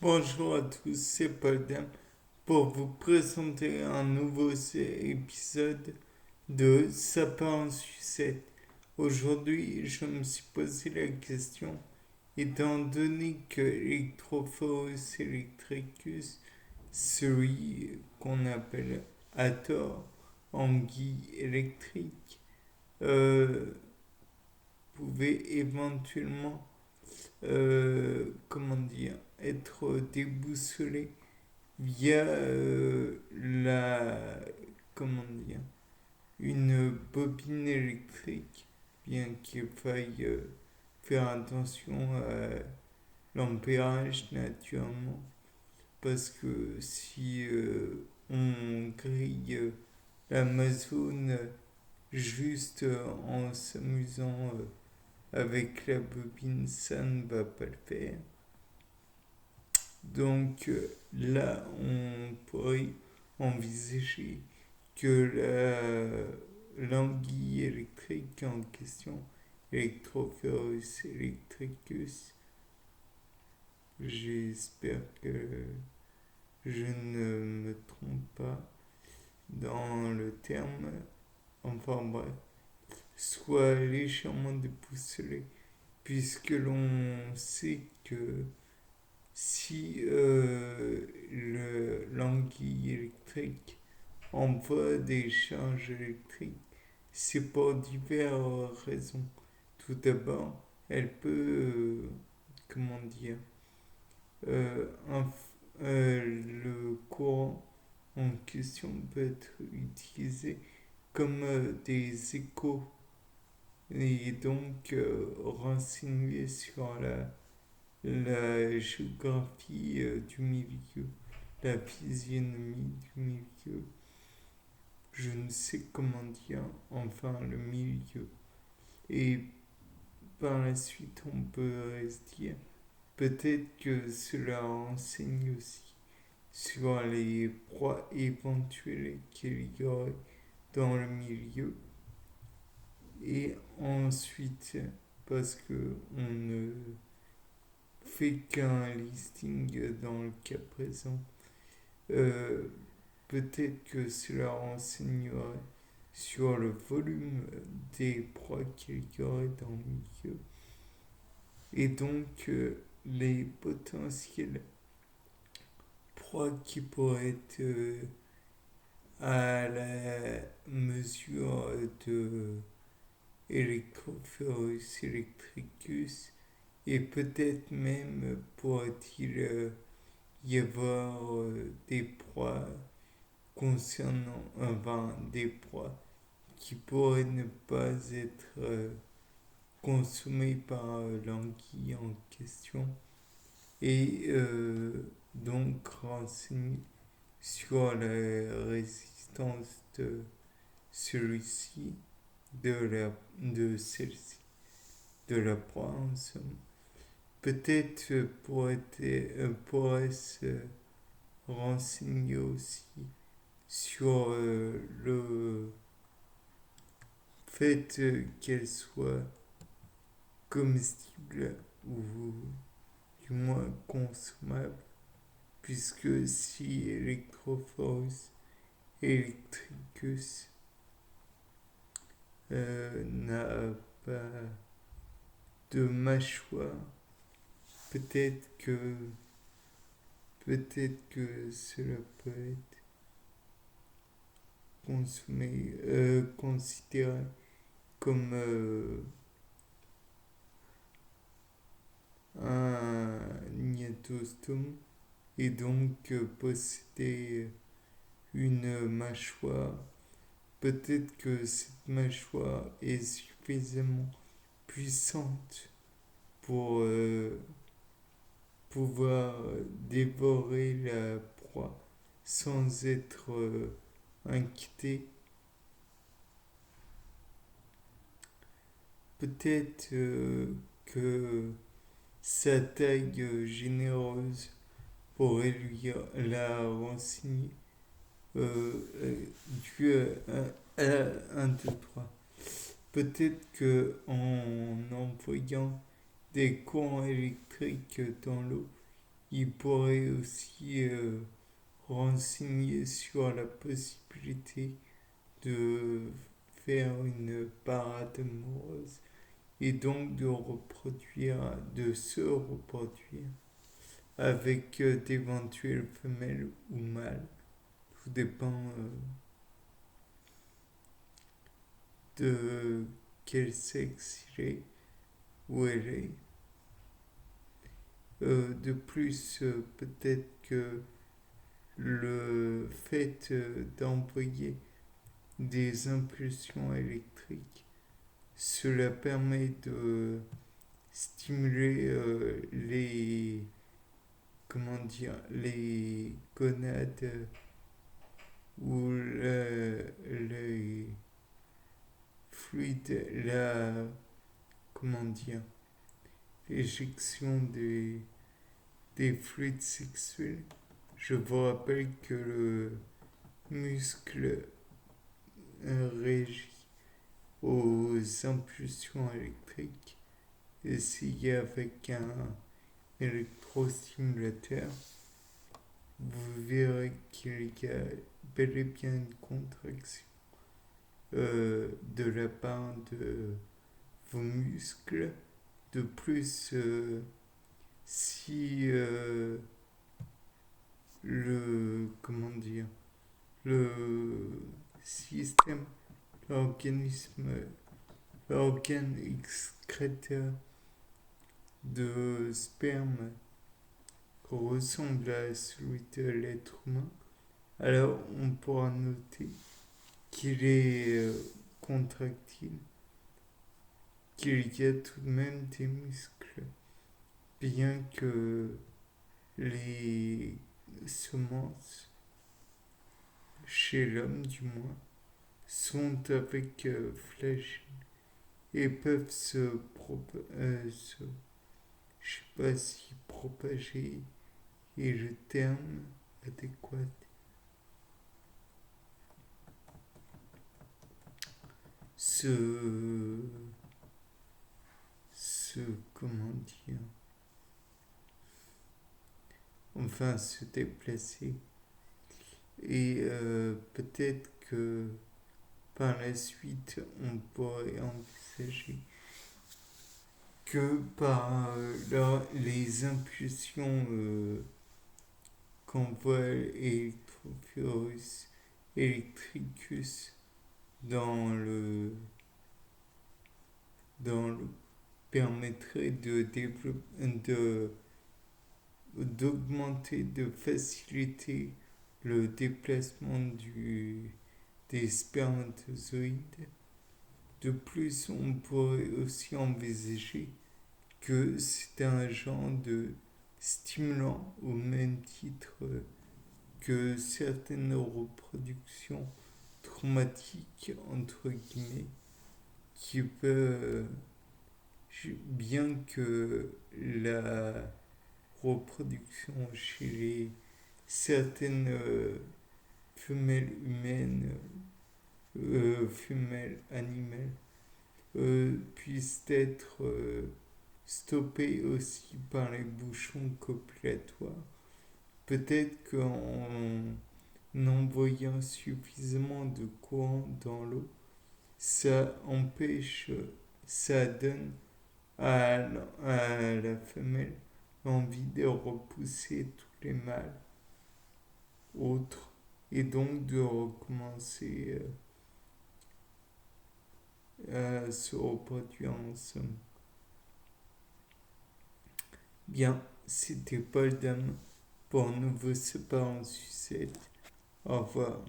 Bonjour à tous, c'est Paul Dam pour vous présenter un nouveau épisode de Sapin en sucette. Aujourd'hui, je me suis posé la question, étant donné que Electrophorus electricus, celui qu'on appelle à tort anguille électrique, euh, pouvait éventuellement, comment dire, être déboussolé via comment dire, une bobine électrique, bien qu'il faille faire attention à l'ampérage naturellement, parce que si on grille l'Amazone juste en s'amusant avec la bobine, ça ne va pas le faire. Donc là, on pourrait envisager que l'anguille électrique en question, Electrophorus electricus, j'espère que je ne me trompe pas dans le terme, enfin bref, soit légèrement déboussolé, puisque l'on sait que si l'anguille électrique envoie des charges électriques, c'est pour diverses raisons. Tout d'abord, elle peut, comment dire, le courant en question peut être utilisé comme des échos et donc renseigner sur la géographie du milieu, la physionomie du milieu, je ne sais comment dire, enfin le milieu. Et par la suite, on peut se dire, peut-être que cela enseigne aussi sur les proies éventuelles qu'il y aurait dans le milieu. Et ensuite, parce que on ne fait qu'un listing dans le cas présent, euh, peut-être que cela renseignerait sur le volume des proies qu'il y aurait dans le milieu et donc les potentiels proies qui pourraient être à la mesure de Electrophorus electricus et peut-être même pourrait-il y avoir des proies concernant, enfin des proies qui pourraient ne pas être consommées par l'anguille en question et donc renseigner sur la résistance de celui-ci, de celle-ci, de la proie en somme. Peut-être pourrait se renseigner aussi sur le fait qu'elle soit comestible ou du moins consommable, puisque si Electrophorus electricus n'a pas de mâchoire, peut-être que peut-être que cela peut être consommé, considéré comme un ignatostome et donc posséder une mâchoire. Peut-être que cette mâchoire est suffisamment puissante pour pouvoir dévorer la proie sans être inquiété. Peut-être que sa taille généreuse pourrait lui la renseigner dû à un, deux, trois. Peut-être que en envoyant des courants électriques dans l'eau, il pourrait aussi renseigner sur la possibilité de faire une parade amoureuse et donc de se reproduire avec d'éventuelles femelles ou mâles. Tout dépend de quel sexe il est ou elle est. De plus, peut-être que le fait d'envoyer des impulsions électriques, cela permet de stimuler les gonades ou les fluides, comment dire, l'éjection des fluides sexuels. Je vous rappelle que le muscle réagit aux impulsions électriques et s'il y a avec un électrostimulateur, vous verrez qu'il y a bel et bien une contraction de la part de vos muscles. De plus, si comment dire, le système, l'organisme, l'organe excréteur de sperme ressemble à celui de l'être humain, alors on pourra noter qu'il est contractile, qu'il y a tout de même des muscles, bien que les semences, chez l'homme du moins, sont avec flagelle et peuvent je sais pas si propager est le terme adéquat, se, comment dire, enfin se déplacer. Et peut-être que par la suite, on pourrait envisager que par les impulsions qu'envoie Electrophorus Electricus dans le permettrait d'augmenter, de faciliter le déplacement des spermatozoïdes. De plus, on pourrait aussi envisager que c'est un genre de stimulant au même titre que certaines reproductions traumatiques, entre guillemets, qui peuvent, bien que la reproduction chez certaines femelles humaines, femelles animales, puisse être stoppée aussi par les bouchons copulatoires. Peut-être qu'en envoyant suffisamment de courant dans l'eau, ça empêche, ça donne à la femelle l'envie de repousser tous les mâles autres et donc de recommencer à se reproduire ensemble. Bien, c'était Paul Dame pour un nouveau séparant sucette. Au revoir.